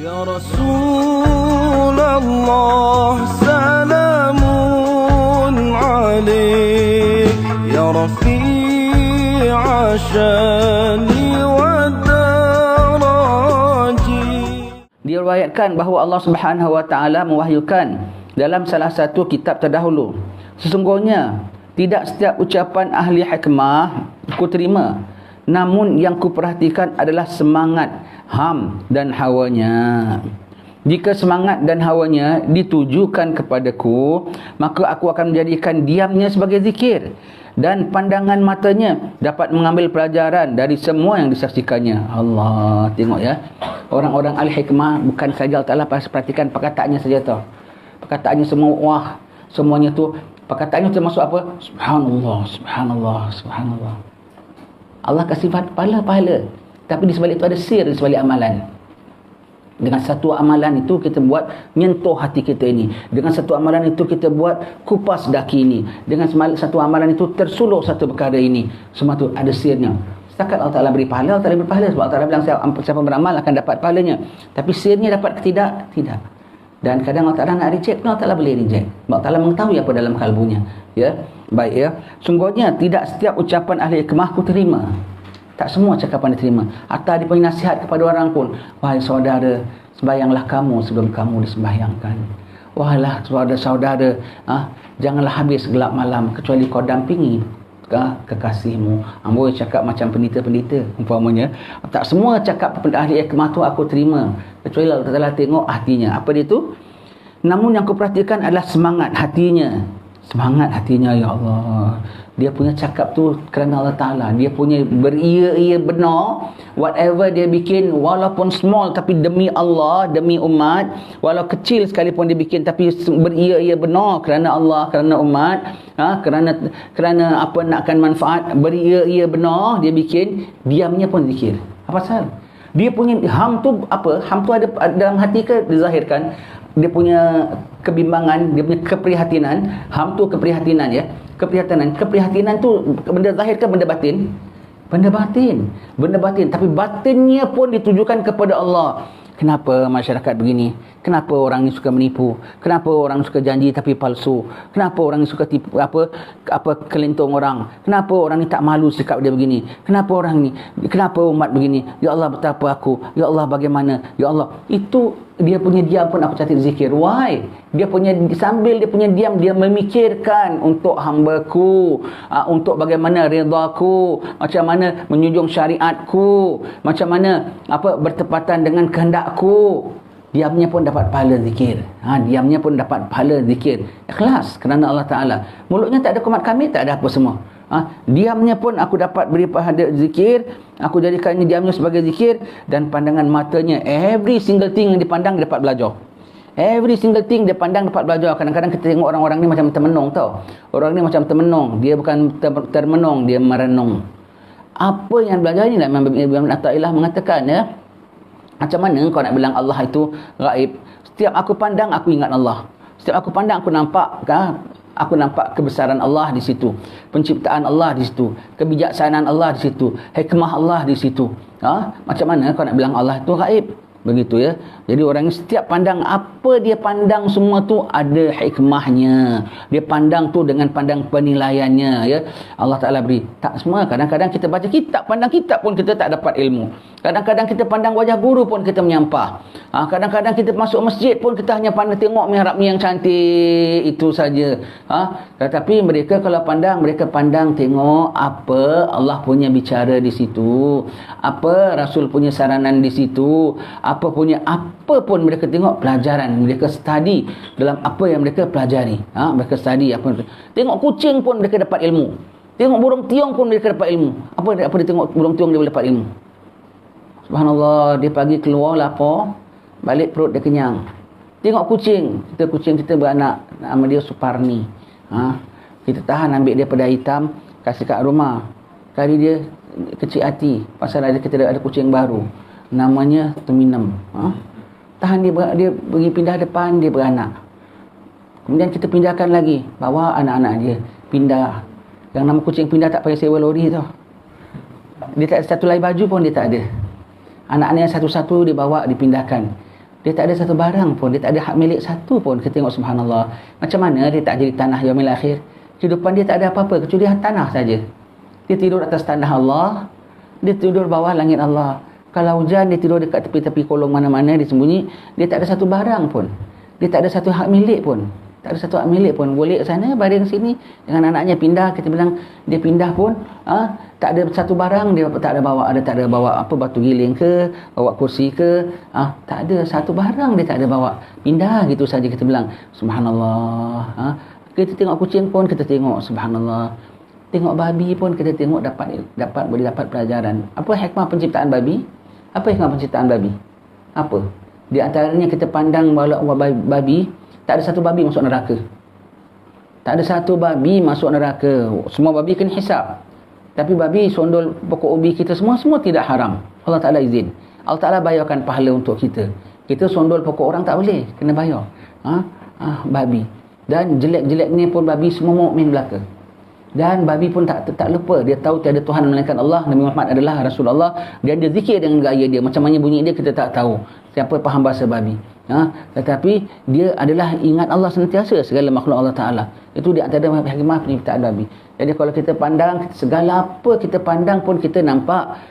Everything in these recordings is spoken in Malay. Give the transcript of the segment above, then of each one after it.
Ya Rasulullah, salamun alaik, ya Rafi'a syani wa daraji. Diriwayatkan bahawa Allah Subhanahu wa taala mewahyukan dalam salah satu kitab terdahulu, sesungguhnya tidak setiap ucapan ahli hikmah ku terima, namun yang ku perhatikan adalah semangat, ham dan hawanya. Jika semangat dan hawanya ditujukan kepadaku, maka aku akan menjadikan diamnya sebagai zikir, dan pandangan matanya dapat mengambil pelajaran dari semua yang disaksikannya. Allah, tengok ya, orang-orang ahli hikmah bukan saja Allah Ta'ala perhatikan perkataannya saja tau. Perkataannya semua, wah, semuanya tu perkataannya termasuk apa? Subhanallah, subhanallah, subhanallah. Allah kasih pahala-pahala, tapi di sebalik itu ada sir di sebalik amalan. Dengan satu amalan itu kita buat nyentuh hati kita ini, dengan satu amalan itu kita buat kupas daki ini, dengan satu amalan itu tersuluk satu perkara ini. Semua itu ada sirnya. Setakat Allah Ta'ala beri pahala, Allah Ta'ala beri pahala, sebab Allah Ta'ala bilang siapa beramal akan dapat pahalanya. Tapi sirnya dapat ke tidak? Tidak. Dan kadang Allah Ta'ala nak reject, Allah Ta'ala boleh reject. Allah Ta'ala mengetahui apa dalam kalbunya. Ya, baik ya. Sungguhnya tidak setiap ucapan ahli hikmah ku terima. Tak semua cakapan diterima. Atau dia punya nasihat kepada orang pun, wahai saudara, sembahyanglah kamu sebelum kamu disembahyangkan. Wahailah saudara-saudara, janganlah habis gelap malam kecuali kau dampingi kekasihmu. Amboi cakap macam pendeta-pendeta umpamanya. Tak semua cakap ahli hikmah tu aku terima, kecuali Allah Ta'ala tengok hatinya. Apa dia tu? Namun yang aku perhatikan adalah semangat hatinya. Semangat hatinya, ya Allah. Dia punya cakap tu kerana Allah Ta'ala. Dia punya beria-ia benar. Whatever dia bikin, walaupun small tapi demi Allah, demi umat. Walau kecil sekalipun dia bikin, tapi beria-ia benar kerana Allah, kerana umat, kerana apa nakkan manfaat. Beria-ia benar dia bikin, diamnya pun zikir. Apa pasal? Dia punya ham tu apa? Ham tu ada dalam hati ke dizahirkan? Dia punya kebimbangan, dia punya keprihatinan. Ham tu keprihatinan ya. Keprihatinan tu benda zahir ke benda batin? Benda batin. Tapi batinnya pun ditujukan kepada Allah. Kenapa masyarakat begini? Kenapa orang ni suka menipu? Kenapa orang suka janji tapi palsu? Kenapa orang ni suka tipu kelintung orang? Kenapa orang ni tak malu sikap dia begini? Kenapa orang ni? Kenapa umat begini? Ya Allah, betapa aku? Ya Allah, bagaimana? Ya Allah, itu dia punya diam pun aku catat zikir. Why? Dia punya sambil dia punya diam, dia memikirkan untuk hamba-Ku, untuk bagaimana redaku, macam mana menjunjung syariatku, macam mana bertepatan dengan kehendak-Ku. Diamnya pun dapat pahala zikir. Diamnya pun dapat pahala zikir. Ikhlas kerana Allah Ta'ala. Mulutnya tak ada kumat kami, tak ada apa semua. Diamnya pun aku dapat beri pahala zikir. Aku jadikannya diamnya sebagai zikir. Dan pandangan matanya, every single thing yang dipandang dia dapat belajar. Every single thing dia pandang dapat belajar. Kadang-kadang kita tengok orang-orang ni macam termenung tau. Orang ni macam termenung. Dia bukan termenung, dia merenung. Apa yang belajar ni lah Imam Athaillah mengatakan ya. Macam mana kau nak bilang Allah itu gaib? Setiap aku pandang, aku ingat Allah. Setiap aku pandang, aku nampak kebesaran Allah di situ. Penciptaan Allah di situ. Kebijaksanaan Allah di situ. Hikmah Allah di situ. Macam mana kau nak bilang Allah itu gaib? Begitu ya. Jadi orang setiap pandang, apa dia pandang semua tu ada hikmahnya. Dia pandang tu dengan pandang penilaiannya ya. Allah Ta'ala beri. Tak semua. Kadang-kadang kita baca kitab, pandang kitab pun kita tak dapat ilmu. Kadang-kadang kita pandang wajah guru pun kita menyampah. Kadang-kadang kita masuk masjid pun kita hanya pandang tengok mihrab ni yang cantik, itu saja. Tetapi mereka kalau pandang, mereka pandang tengok apa Allah punya bicara di situ, apa Rasul punya saranan di situ, apa pun mereka tengok pelajaran, mereka study dalam apa yang mereka pelajari. Mereka study apa. Tengok kucing pun mereka dapat ilmu. Tengok burung tiong pun mereka dapat ilmu. Apa dia tengok burung tiong dia boleh dapat ilmu. Subhanallah, dia pagi keluar lapar, balik perut dia kenyang. Tengok kucing kita beranak, nama dia Suparni. Kita tahan ambil dia pada hitam, kasih kat rumah. Kali dia kecil hati pasal kita ada kucing baru. Namanya Teminem. Tahan dia pergi pindah depan, dia beranak. Kemudian kita pindahkan lagi, bawa anak-anak dia pindah. Yang nama kucing pindah tak payah sewa lori tau. Dia tak ada satu lai baju pun dia tak ada. Anak-anak yang satu-satu dia bawa, dipindahkan. Dia tak ada satu barang pun, dia tak ada hak milik satu pun. Kita tengok subhanallah. Macam mana dia tak jadi tanah yaumil akhir? Kehidupan dia tak ada apa-apa kecuali tanah saja. Dia tidur atas tanah Allah, dia tidur bawah langit Allah. Kalau hujan, dia tidur dekat tepi-tepi kolong mana-mana, dia sembunyi. Dia tak ada satu barang pun. Dia tak ada satu hak milik pun. Tak ada satu hak milik pun. Boleh sana, baring sini. Dengan anaknya pindah, kita bilang dia pindah pun. Tak ada satu barang, dia tak ada bawa apa, batu giling ke, bawa kursi ke. Tak ada satu barang dia tak ada bawa. Pindah gitu saja kita bilang. Subhanallah. Kita tengok kucing pun, kita tengok subhanallah. Tengok babi pun kita tengok boleh dapat pelajaran. Apa hikmah penciptaan babi? Apa hikmah penciptaan babi? Apa? Di antaranya kita pandang bahawa babi, tak ada satu babi masuk neraka. Tak ada satu babi masuk neraka. Semua babi kena hisap. Tapi babi sondol pokok ubi kita semua tidak haram. Allah Ta'ala izin. Allah Ta'ala bayarkan pahala untuk kita. Kita sondol pokok orang tak boleh. Kena bayar. Babi. Dan jelek-jeleknya pun babi semua mukmin belaka. Dan babi pun tak lupa. Dia tahu tiada Tuhan melainkan Allah. Nabi Muhammad adalah Rasulullah. Dan dia zikir dengan gaya dia. Macam mana bunyi dia kita tak tahu. Siapa faham bahasa babi. Tetapi dia adalah ingat Allah sentiasa segala makhluk Allah Ta'ala. Itu di antara hikmah penciptaan babi. Jadi kalau kita pandang, segala apa kita pandang pun kita nampak,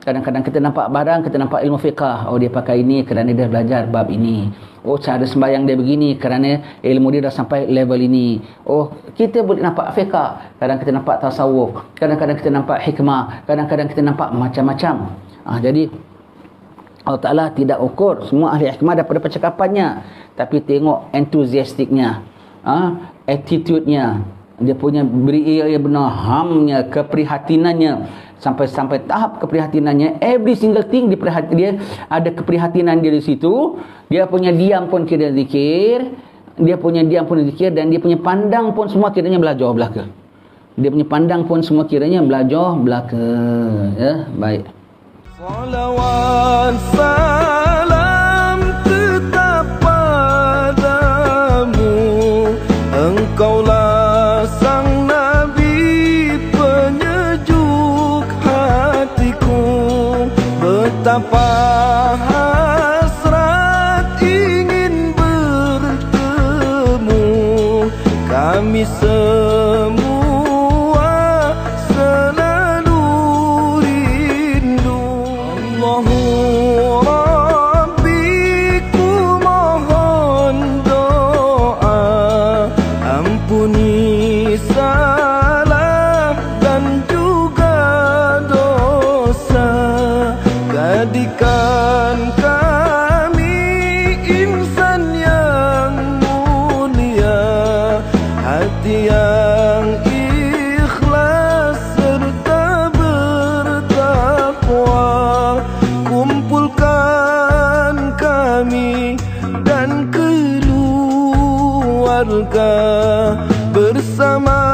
kadang-kadang kita nampak barang, kita nampak ilmu fiqah. Oh, dia pakai ini kerana dia belajar bab ini. Oh, cara sembahyang dia begini kerana ilmu dia dah sampai level ini. Oh, kita boleh nampak fiqah. Kadang kita nampak tasawuf, kadang-kadang kita nampak hikmah, kadang-kadang kita nampak macam-macam. Jadi Allah Ta'ala tidak ukur semua ahli hikmah daripada percakapannya, tapi tengok enthusiastiknya, attitude-nya, dia punya beri benar hamnya, keprihatinannya, sampai tahap keprihatinannya, every single thing dia ada keprihatinan dia di situ. Dia punya diam pun kira zikir, dan dia punya pandang pun semua kiranya belajar belaka. Dia punya pandang pun semua kiranya belajar belaka. Ya, baik. Salawat salam tetap padamu, Engkaulah sang Nabi penyejuk hatiku. Betapa hasrat ingin bertemu kami semua. Jadikan kami insan yang mulia, hati yang ikhlas serta bertakwa. Kumpulkan kami dan keluarga bersama